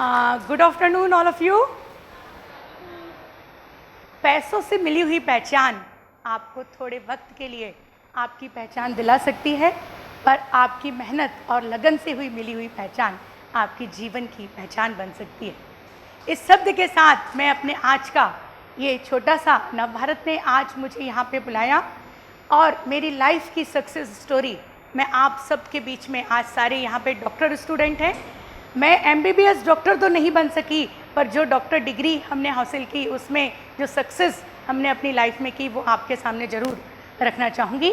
Good afternoon all of you. पैसों से मिली हुई पहचान आपको थोड़े वक्त के लिए आपकी पहचान दिला सकती है, पर आपकी मेहनत और लगन से हुई मिली हुई पहचान आपकी जीवन की पहचान बन सकती है। इस शब्द के साथ मैं अपने आज का ये छोटा सा नवभारत ने आज मुझे यहाँ पे बुलाया और मेरी लाइफ की सक्सेस स्टोरी मैं आप सब के बीच में, आज सारे यहाँ पे डॉक्टर स्टूडेंट हैं। मैं MBBS डॉक्टर तो नहीं बन सकी, पर जो डॉक्टर डिग्री हमने हासिल की उसमें जो सक्सेस हमने अपनी लाइफ में की वो आपके सामने ज़रूर रखना चाहूँगी।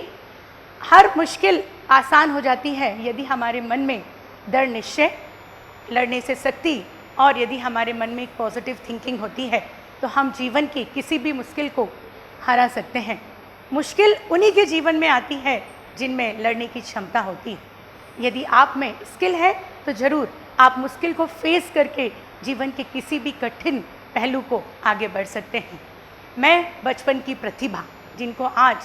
हर मुश्किल आसान हो जाती है यदि हमारे मन में दृढ़ निश्चय, लड़ने से शक्ति और यदि हमारे मन में एक पॉजिटिव थिंकिंग होती है तो हम जीवन की किसी भी मुश्किल को हरा सकते हैं। मुश्किल उन्हीं के जीवन में आती है जिनमें लड़ने की क्षमता होती है। यदि आप में स्किल है तो ज़रूर आप मुश्किल को फेस करके जीवन के किसी भी कठिन पहलू को आगे बढ़ सकते हैं। मैं बचपन की प्रतिभा, जिनको आज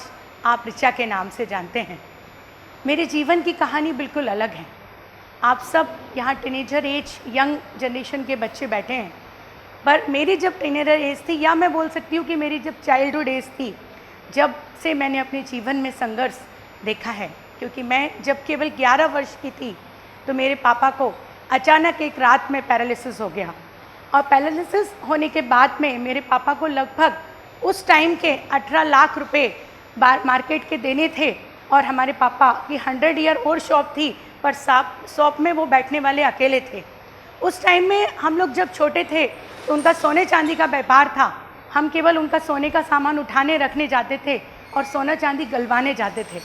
आप ऋचा के नाम से जानते हैं, मेरे जीवन की कहानी बिल्कुल अलग है। आप सब यहाँ टीनेजर एज, यंग जनरेशन के बच्चे बैठे हैं, पर मेरी जब टीनेजर एज थी, या मैं बोल सकती हूँ कि मेरी जब चाइल्डहुड एज थी, जब से मैंने अपने जीवन में संघर्ष देखा है। क्योंकि मैं जब केवल 11 वर्ष की थी तो मेरे पापा को अचानक एक रात में पैरालिसिस हो गया, और पैरालिसिस होने के बाद में मेरे पापा को लगभग उस टाइम के 18 लाख रुपए मार्केट के देने थे, और हमारे पापा की 100 ईयर ओल्ड शॉप थी, पर शॉप में वो बैठने वाले अकेले थे। उस टाइम में हम लोग जब छोटे थे तो उनका सोने चांदी का व्यापार था। हम केवल उनका सोने का सामान उठाने रखने जाते थे और सोना चांदी गलवाने जाते थे।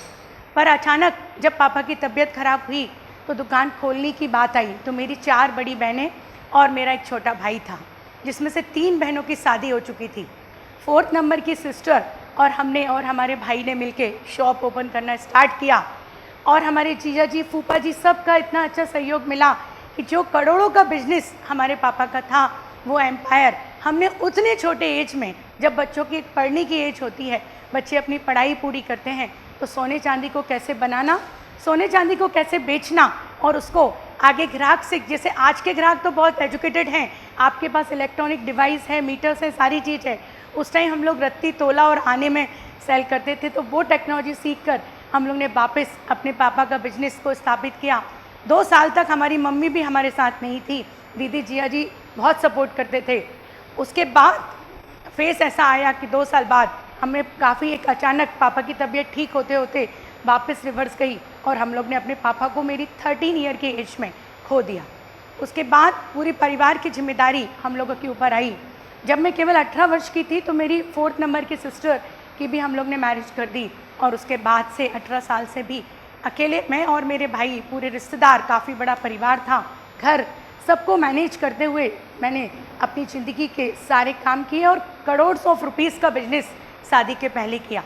पर अचानक जब पापा की तबीयत खराब हुई तो दुकान खोलने की बात आई, तो मेरी 4 बड़ी बहनें और मेरा एक छोटा भाई था, जिसमें से 3 बहनों की शादी हो चुकी थी। 4th नंबर की सिस्टर और हमने और हमारे भाई ने मिलके शॉप ओपन करना स्टार्ट किया, और हमारे जीजा जी, फूफा जी, सब का इतना अच्छा सहयोग मिला कि जो करोड़ों का बिजनेस हमारे पापा का था, वो एम्पायर हमने उतने छोटे एज में, जब बच्चों की पढ़ने की एज होती है, बच्चे अपनी पढ़ाई पूरी करते हैं, तो सोने चांदी को कैसे बनाना, सोने चांदी को कैसे बेचना और उसको आगे ग्राहक से, जैसे आज के ग्राहक तो बहुत एजुकेटेड हैं, आपके पास इलेक्ट्रॉनिक डिवाइस है, मीटर्स है, सारी चीज़ है। उस टाइम हम लोग रत्ती, तोला और आने में सेल करते थे, तो वो टेक्नोलॉजी सीख कर हम लोग ने वापस अपने पापा का बिजनेस को स्थापित किया। 2 साल तक हमारी मम्मी भी हमारे साथ नहीं थी, दीदी जिया जी बहुत सपोर्ट करते थे। उसके बाद फेस ऐसा आया कि 2 साल बाद हमें काफ़ी एक अचानक पापा की तबीयत ठीक होते होते वापस रिवर्स गई, और हम लोग ने अपने पापा को मेरी 13 ईयर की एज में खो दिया। उसके बाद पूरी परिवार की जिम्मेदारी हम लोगों के ऊपर आई। जब मैं केवल 18 वर्ष की थी तो मेरी 4th नंबर की सिस्टर की भी हम लोग ने मैरिज कर दी, और उसके बाद से 18 साल से भी अकेले मैं और मेरे भाई, पूरे रिश्तेदार, काफ़ी बड़ा परिवार था, घर, सबको मैनेज करते हुए मैंने अपनी ज़िंदगी के सारे काम किए और करोड़ ऑफ रुपीज़ का बिजनेस शादी के पहले किया,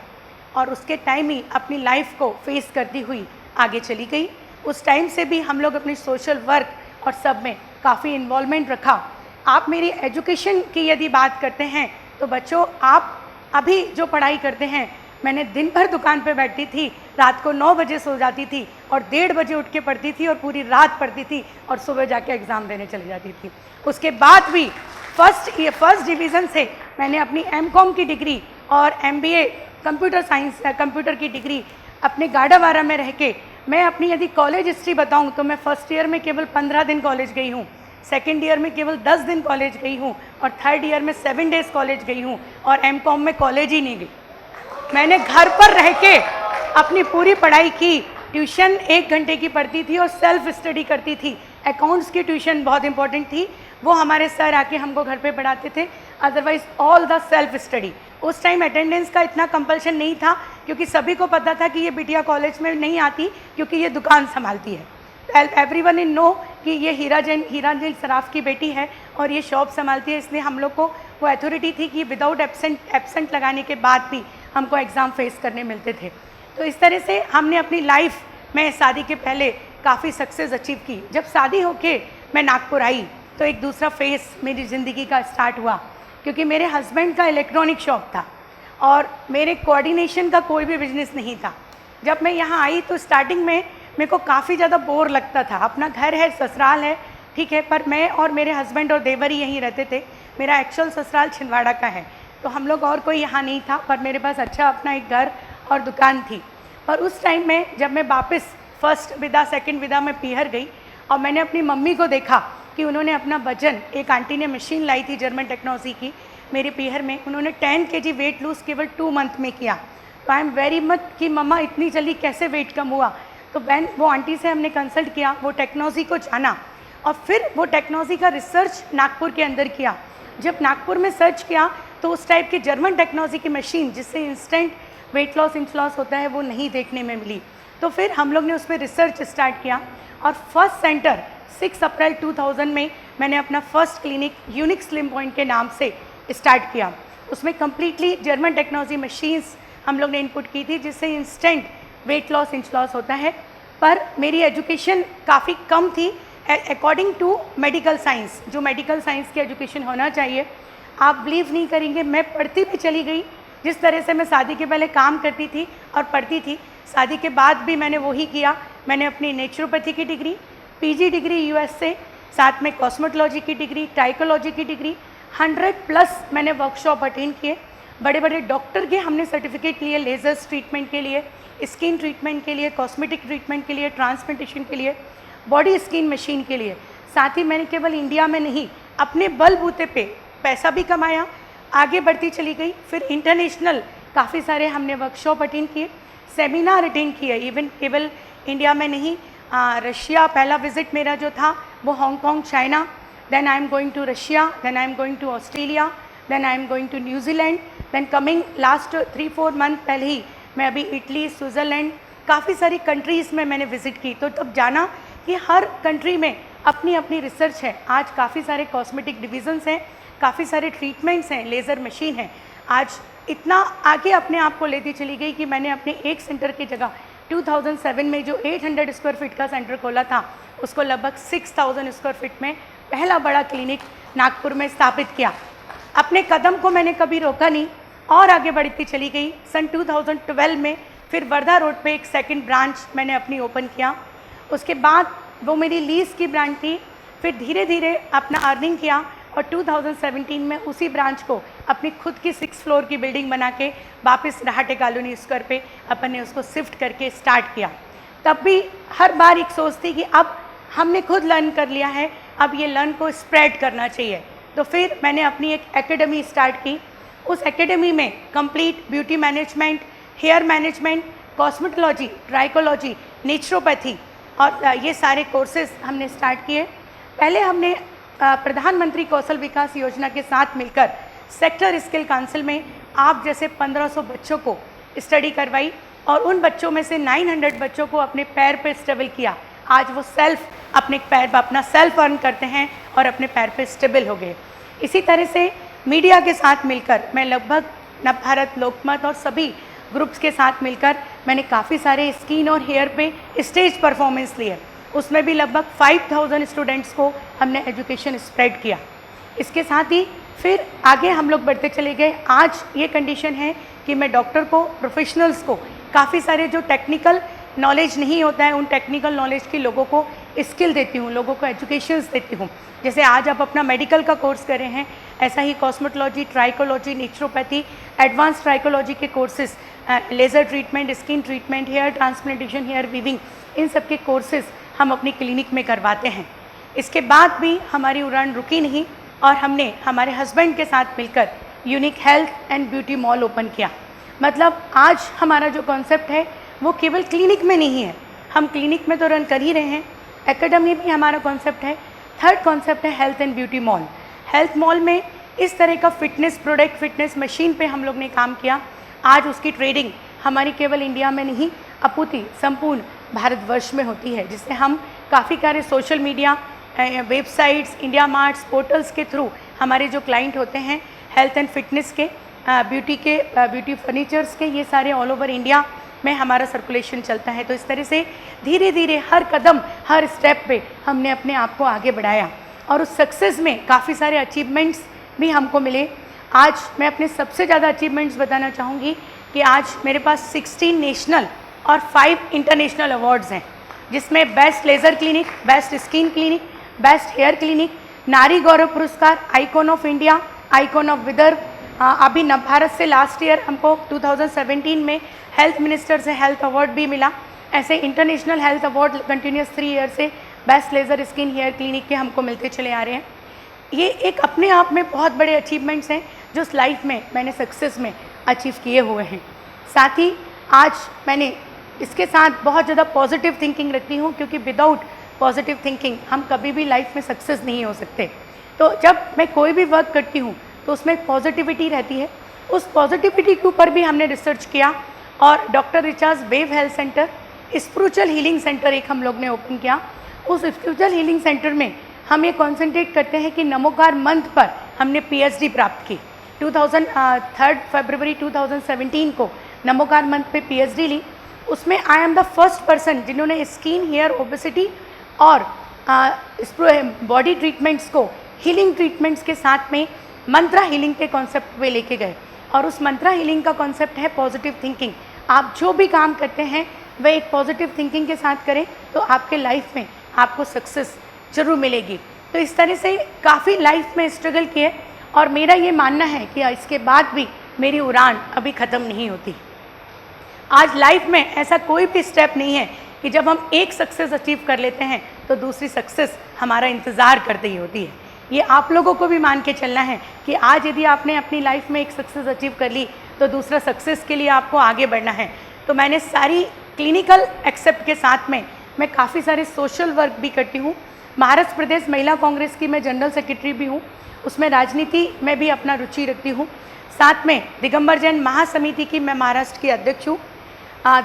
और उसके टाइम ही अपनी लाइफ को फेस करती हुई आगे चली गई। उस टाइम से भी हम लोग अपनी सोशल वर्क और सब में काफ़ी इन्वॉल्वमेंट रखा। आप मेरी एजुकेशन की यदि बात करते हैं तो बच्चों, आप अभी जो पढ़ाई करते हैं, मैंने दिन भर दुकान पे बैठती थी, रात को 9 बजे सो जाती थी और 1:30 बजे उठ के पढ़ती थी और पूरी रात पढ़ती थी और सुबह जाके एग्ज़ाम देने चली जाती थी। उसके बाद भी फर्स्ट डिवीज़न से मैंने अपनी MCOM की डिग्री और MBA कंप्यूटर साइंस, कंप्यूटर की डिग्री अपने गाड़ावारा में रह के, मैं अपनी यदि कॉलेज हिस्ट्री बताऊं तो मैं फर्स्ट ईयर में केवल 15 दिन कॉलेज गई हूं, सेकंड ईयर में केवल 10 दिन कॉलेज गई हूं, और थर्ड ईयर में 7 डेज़ कॉलेज गई हूं, और MCOM में कॉलेज ही नहीं गई। मैंने घर पर रह के अपनी पूरी पढ़ाई की। ट्यूशन 1 घंटे की पढ़ती थी और सेल्फ स्टडी करती थी। अकाउंट्स की ट्यूशन बहुत इंपॉर्टेंट थी, वो हमारे सर आके हमको घर पे पढ़ाते थे, otherwise all the self study. उस टाइम अटेंडेंस का इतना कंपल्शन नहीं था, क्योंकि सभी को पता था कि ये बिटिया कॉलेज में नहीं आती क्योंकि ये दुकान संभालती है। एवरीवन इन नो कि ये हीरा जैन सराफ की बेटी है और ये शॉप संभालती है, इसलिए हम लोग को वो अथॉरिटी थी कि विदाउट एब्सेंट लगाने के बाद भी हमको एग्ज़ाम फेस करने मिलते थे। तो इस तरह से हमने अपनी लाइफ में शादी के पहले काफ़ी सक्सेस अचीव की। जब शादी होके मैं नागपुर आई तो एक दूसरा फेस मेरी ज़िंदगी का स्टार्ट हुआ, क्योंकि मेरे हस्बैंड का इलेक्ट्रॉनिक शॉप था और मेरे कोऑर्डिनेशन का कोई भी बिजनेस नहीं था। जब मैं यहाँ आई तो स्टार्टिंग में मेरे को काफ़ी ज़्यादा बोर लगता था। अपना घर है, ससुराल है, ठीक है, पर मैं और मेरे हस्बैंड और देवर ही यहीं रहते थे। मेरा एक्चुअल ससुराल छिंदवाड़ा का है, तो हम लोग और कोई यहाँ नहीं था, पर मेरे पास अच्छा अपना एक घर और दुकान थी। पर उस टाइम में जब मैं वापस फर्स्ट विदा सेकंड विदा में पीहर गई और मैंने अपनी मम्मी को देखा कि उन्होंने अपना वजन, एक आंटी ने मशीन लाई थी जर्मन टेक्नोलॉजी की मेरे पीहर में, उन्होंने 10 kg वेट लूज़ केवल 2 मंथ में किया। तो आई एम वेरी मच कि मम्मा इतनी जल्दी कैसे वेट कम हुआ। तो वैन वो आंटी से हमने कंसल्ट किया, वो टेक्नोलॉजी को जाना और फिर वो टेक्नोलॉजी का रिसर्च नागपुर के अंदर किया। जब नागपुर में सर्च किया तो उस टाइप की जर्मन टेक्नोलॉजी की मशीन जिससे instant weight loss inch loss होता है वो नहीं देखने में मिली। तो फिर हम लोग ने उस पर रिसर्च स्टार्ट किया और फर्स्ट सेंटर 6 अप्रैल 2000 में मैंने अपना first clinic unique slim point के नाम से स्टार्ट किया। उसमें कम्प्लीटली जर्मन टेक्नोलॉजी मशीन्स हम लोग ने इनपुट की थी जिससे instant weight loss inch loss होता है। पर मेरी एजुकेशन काफ़ी कम थी अकॉर्डिंग टू मेडिकल साइंस, जो मेडिकल साइंस की एजुकेशन होना चाहिए। आप बिलीव नहीं करेंगे, मैं पढ़ती भी चली गई। जिस तरह से मैं शादी के पहले काम करती थी और पढ़ती थी, शादी के बाद भी मैंने वही किया। मैंने अपनी नेचुरोपैथी की डिग्री, पीजी डिग्री यूएस से, साथ में कॉस्मेटोलॉजी की डिग्री, ट्राइकोलॉजी की डिग्री, 100+ मैंने वर्कशॉप अटेंड किए। बड़े बड़े डॉक्टर के हमने सर्टिफिकेट लिए, लेजर्स ट्रीटमेंट के लिए, स्किन ट्रीटमेंट के लिए, कॉस्मेटिक ट्रीटमेंट के लिए, ट्रांसप्लांटेशन के लिए, बॉडी स्किन मशीन के लिए। साथ ही मैंने केवल इंडिया में नहीं, अपने बलबूते पे पैसा भी कमाया, आगे बढ़ती चली गई। फिर इंटरनेशनल काफ़ी सारे हमने वर्कशॉप अटेंड किए, सेमिनार अटेंड किए। इवन केवल इंडिया में नहीं, रशिया पहला विजिट मेरा जो था वो Hong Kong, China, then I am going to Russia, then I am going to Australia, then I am going to New Zealand, then coming last 3-4 month पहले ही मैं अभी इटली, स्विट्ज़रलैंड, काफ़ी सारी कंट्रीज़ में मैंने विज़िट की। तो तब जाना कि हर कंट्री में अपनी अपनी रिसर्च है। आज काफ़ी सारे कॉस्मेटिक डिविजन्स हैं, काफ़ी सारे ट्रीटमेंट्स हैं, लेज़र मशीन है। आज इतना आगे अपने आप को लेती चली गई कि मैंने अपने एक सेंटर की जगह 2007 में जो 800 स्क्वायर फीट का सेंटर खोला था, उसको लगभग 6000 स्क्वायर फीट में पहला बड़ा क्लिनिक नागपुर में स्थापित किया। अपने कदम को मैंने कभी रोका नहीं और आगे बढ़ती चली गई। सन 2012 में फिर वर्धा रोड पे एक सेकंड ब्रांच मैंने अपनी ओपन किया। उसके बाद वो मेरी लीज की ब्रांच थी। फिर धीरे धीरे अपना अर्निंग किया और 2017 में उसी ब्रांच को अपनी खुद की 6 फ्लोर की बिल्डिंग बना के वापस रहाटे कॉलोनी स्क्वायर पे अपन ने उसको शिफ्ट करके स्टार्ट किया। तब भी हर बार एक सोच थी कि अब हमने खुद लर्न कर लिया है, अब ये लर्न को स्प्रेड करना चाहिए। तो फिर मैंने अपनी एक एकेडमी स्टार्ट की। उस एकेडमी में complete beauty management, hair management, cosmetology, trichology, naturopathy और ये सारे कोर्सेज हमने स्टार्ट किए। पहले हमने प्रधानमंत्री कौशल विकास योजना के साथ मिलकर सेक्टर स्किल काउंसिल में आप जैसे 1500 बच्चों को स्टडी करवाई और उन बच्चों में से 900 बच्चों को अपने पैर पे स्टेबल किया। आज वो अपने पैर पर अपना सेल्फ अर्न करते हैं और अपने पैर पे स्टेबल हो गए। इसी तरह से मीडिया के साथ मिलकर मैं लगभग नवभारत, लोकमत और सभी ग्रुप्स के साथ मिलकर मैंने काफ़ी सारे स्किन और हेयर पे स्टेज परफॉर्मेंस लिए। उसमें भी लगभग 5000 स्टूडेंट्स को हमने एजुकेशन स्प्रेड किया। इसके साथ ही फिर आगे हम लोग बढ़ते चले गए। आज ये कंडीशन है कि मैं डॉक्टर को, प्रोफेशनल्स को काफ़ी सारे जो टेक्निकल नॉलेज नहीं होता है, उन टेक्निकल नॉलेज के लोगों को स्किल देती हूँ, लोगों को एजुकेशंस देती हूँ। जैसे आज आप अपना मेडिकल का कोर्स कर रहे हैं, ऐसा ही cosmetology, trichology, naturopathy, advance trichology के courses, laser treatment, skin treatment, hair transplantation, hair weaving, इन सब के कोर्सेज हम अपनी क्लिनिक में करवाते हैं। इसके बाद भी हमारी उड़ान रुकी नहीं और हमने हमारे हस्बैंड के साथ मिलकर unique health and beauty mall open किया। मतलब आज हमारा जो कॉन्सेप्ट है वो केवल क्लिनिक में नहीं है, हम क्लिनिक में तो रन कर ही रहे हैं, एकेडमी भी हमारा कॉन्सेप्ट है। थर्ड कॉन्सेप्ट है health and beauty mall. Health mall में इस तरह का फिटनेस प्रोडक्ट, फिटनेस मशीन पे हम लोग ने काम किया। आज उसकी ट्रेडिंग हमारी केवल इंडिया में नहीं अपूर्ति संपूर्ण भारतवर्ष में होती है, जिससे हम काफ़ी सारे social media, websites, India marts, portals के थ्रू हमारे जो क्लाइंट होते हैं हेल्थ एंड फिटनेस के, ब्यूटी फर्नीचर्स के, ये सारे ऑल ओवर इंडिया में हमारा सर्कुलेशन चलता है। तो इस तरह से धीरे धीरे हर कदम, हर स्टेप पे हमने अपने आप को आगे बढ़ाया और उस सक्सेस में काफ़ी सारे अचीवमेंट्स भी हमको मिले। आज मैं अपने सबसे ज़्यादा अचीवमेंट्स बताना चाहूँगी कि आज मेरे पास 16 नेशनल और 5 इंटरनेशनल अवार्ड्स हैं, जिसमें best laser clinic, best skin clinic, best hair clinic, Nari Gaurav Puraskar, icon of India, icon of Vidarbha. अभी नव भारत से लास्ट ईयर हमको 2017 में हेल्थ मिनिस्टर से हेल्थ अवार्ड भी मिला। ऐसे international health award continuous 3 year से best laser skin hair clinic के हमको मिलते चले आ रहे हैं। ये एक अपने आप में बहुत बड़े अचीवमेंट्स हैं जो उस लाइफ में मैंने सक्सेस में अचीव किए हुए हैं। साथ ही आज मैंने इसके साथ बहुत ज़्यादा पॉजिटिव थिंकिंग रखती हूँ, क्योंकि विदाउट पॉजिटिव थिंकिंग हम कभी भी लाइफ में सक्सेस नहीं हो सकते। तो जब मैं कोई भी वर्क करती हूँ तो उसमें पॉजिटिविटी रहती है। उस पॉजिटिविटी के ऊपर भी हमने रिसर्च किया और doctor recharge wave health centre, spiritual healing centre एक हम लोग ने ओपन किया। उस स्पिरिचुअल हीलिंग सेंटर में हम ये कॉन्सेंट्रेट करते हैं कि नमोकार मंत्र पर हमने पीएचडी प्राप्त की। 3 फरवरी 2017 को नमोकार मंत्र पे पीएचडी ली। उसमें I am the first person जिन्होंने स्किन, हेयर, ओबेसिटी और बॉडी ट्रीटमेंट्स को हीलिंग ट्रीटमेंट्स के साथ में मंत्रा हीलिंग के कॉन्सेप्ट पे लेके गए। और उस मंत्रा हीलिंग का कॉन्सेप्ट है पॉजिटिव थिंकिंग। आप जो भी काम करते हैं वह एक पॉजिटिव थिंकिंग के साथ करें तो आपके लाइफ में आपको सक्सेस जरूर मिलेगी। तो इस तरह से काफ़ी लाइफ में स्ट्रगल किए और मेरा ये मानना है कि इसके बाद भी मेरी उड़ान अभी ख़त्म नहीं होती। आज लाइफ में ऐसा कोई भी स्टेप नहीं है कि जब हम एक सक्सेस अचीव कर लेते हैं तो दूसरी सक्सेस हमारा इंतज़ार करते ही होती है। ये आप लोगों को भी मान के चलना है कि आज यदि आपने अपनी लाइफ में एक सक्सेस अचीव कर ली तो दूसरा सक्सेस के लिए आपको आगे बढ़ना है। तो मैंने सारी क्लिनिकल एक्सेप्ट के साथ में मैं काफ़ी सारे सोशल वर्क भी करती हूँ। महाराष्ट्र प्रदेश महिला कांग्रेस की मैं जनरल सेक्रेटरी भी हूँ, उसमें राजनीति में भी अपना रुचि रखती हूँ। साथ में दिगंबर जैन महासमिति की मैं महाराष्ट्र की अध्यक्ष हूँ।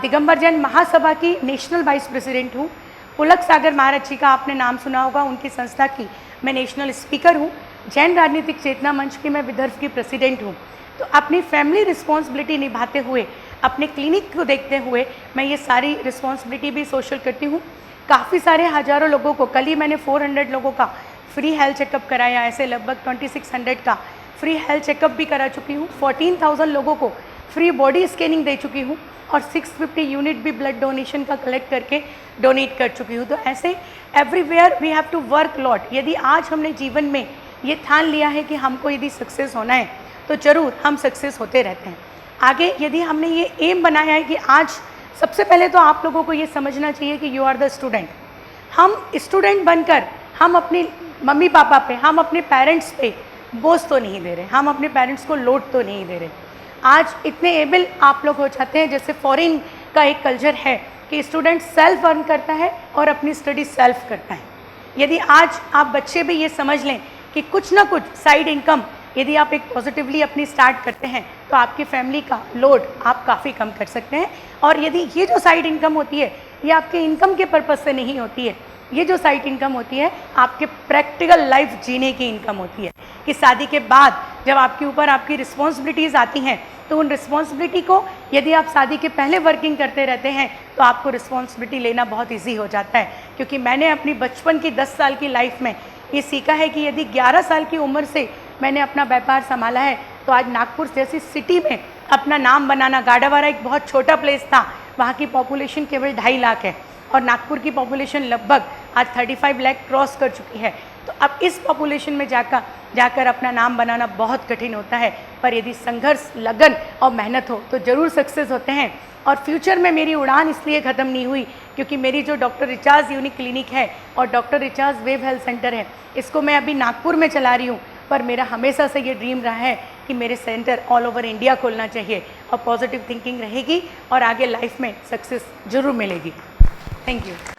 दिगंबर जैन महासभा की नेशनल वाइस प्रेसिडेंट हूँ। पुलक सागर महाराज जी का आपने नाम सुना होगा, उनकी संस्था की मैं नेशनल स्पीकर हूँ। जैन राजनीतिक चेतना मंच की मैं विदर्भ की प्रेसिडेंट हूँ। तो अपनी फैमिली रिस्पॉन्सिबिलिटी निभाते हुए, अपने क्लिनिक को देखते हुए मैं ये सारी रिस्पॉन्सिबिलिटी भी सोशल करती हूँ। काफ़ी सारे हज़ारों लोगों को, कल ही मैंने 400 लोगों का फ्री हेल्थ चेकअप कराया। ऐसे लगभग 2600 का फ्री हेल्थ चेकअप भी करा चुकी हूँ। 14,000 लोगों को फ्री बॉडी स्कैनिंग दे चुकी हूँ और 650 यूनिट भी ब्लड डोनेशन का कलेक्ट करके डोनेट कर चुकी हूँ। तो ऐसे everywhere we have to work lot. यदि आज हमने जीवन में ये ठान लिया है कि हमको यदि सक्सेस होना है तो ज़रूर हम सक्सेस होते रहते हैं। आगे यदि हमने ये एम बनाया है कि आज सबसे पहले तो आप लोगों को ये समझना चाहिए कि यू आर द स्टूडेंट। हम स्टूडेंट बनकर हम अपने मम्मी पापा पे, हम अपने पेरेंट्स पे बोझ तो नहीं दे रहे, हम अपने पेरेंट्स को लोड तो नहीं दे रहे। आज इतने एबल आप लोग हो जाते हैं, जैसे फॉरेन का एक कल्चर है कि स्टूडेंट सेल्फ अर्न करता है और अपनी स्टडी सेल्फ करता है। यदि आज आप बच्चे भी ये समझ लें कि कुछ ना कुछ साइड इनकम यदि आप एक पॉजिटिवली अपनी स्टार्ट करते हैं तो आपकी फैमिली का लोड आप काफ़ी कम कर सकते हैं। और यदि ये जो साइड इनकम होती है ये आपके इनकम के पर्पज़ से नहीं होती है, ये जो साइड इनकम होती है आपके प्रैक्टिकल लाइफ जीने की इनकम होती है। कि शादी के बाद जब आपके ऊपर आपकी रिस्पॉन्सिबिलिटीज़ आती हैं तो उन रिस्पॉन्सिबिलिटी को यदि आप शादी के पहले वर्किंग करते रहते हैं तो आपको रिस्पॉन्सिबिलिटी लेना बहुत ईजी हो जाता है। क्योंकि मैंने अपनी बचपन की 10 साल की लाइफ में ये सीखा है कि यदि 11 साल की उम्र से मैंने अपना व्यापार संभाला है तो आज नागपुर जैसी सिटी में अपना नाम बनाना। गाडावारा एक बहुत छोटा प्लेस था, वहाँ की पॉपुलेशन केवल 2.5 लाख है और नागपुर की पॉपुलेशन लगभग आज 35 लाख क्रॉस कर चुकी है। तो अब इस पॉपुलेशन में जाकर अपना नाम बनाना बहुत कठिन होता है, पर यदि संघर्ष, लगन और मेहनत हो तो ज़रूर सक्सेस होते हैं। और फ्यूचर में मेरी उड़ान इसलिए ख़त्म नहीं हुई क्योंकि मेरी जो डॉक्टर रिचार्ज यूनिक क्लिनिक है और doctor recharge wave health centre है, इसको मैं अभी नागपुर में चला रही हूँ। पर मेरा हमेशा से ये ड्रीम रहा है कि मेरे सेंटर ऑल ओवर इंडिया खोलना चाहिए और पॉजिटिव थिंकिंग रहेगी और आगे लाइफ में सक्सेस ज़रूर मिलेगी। Thank you.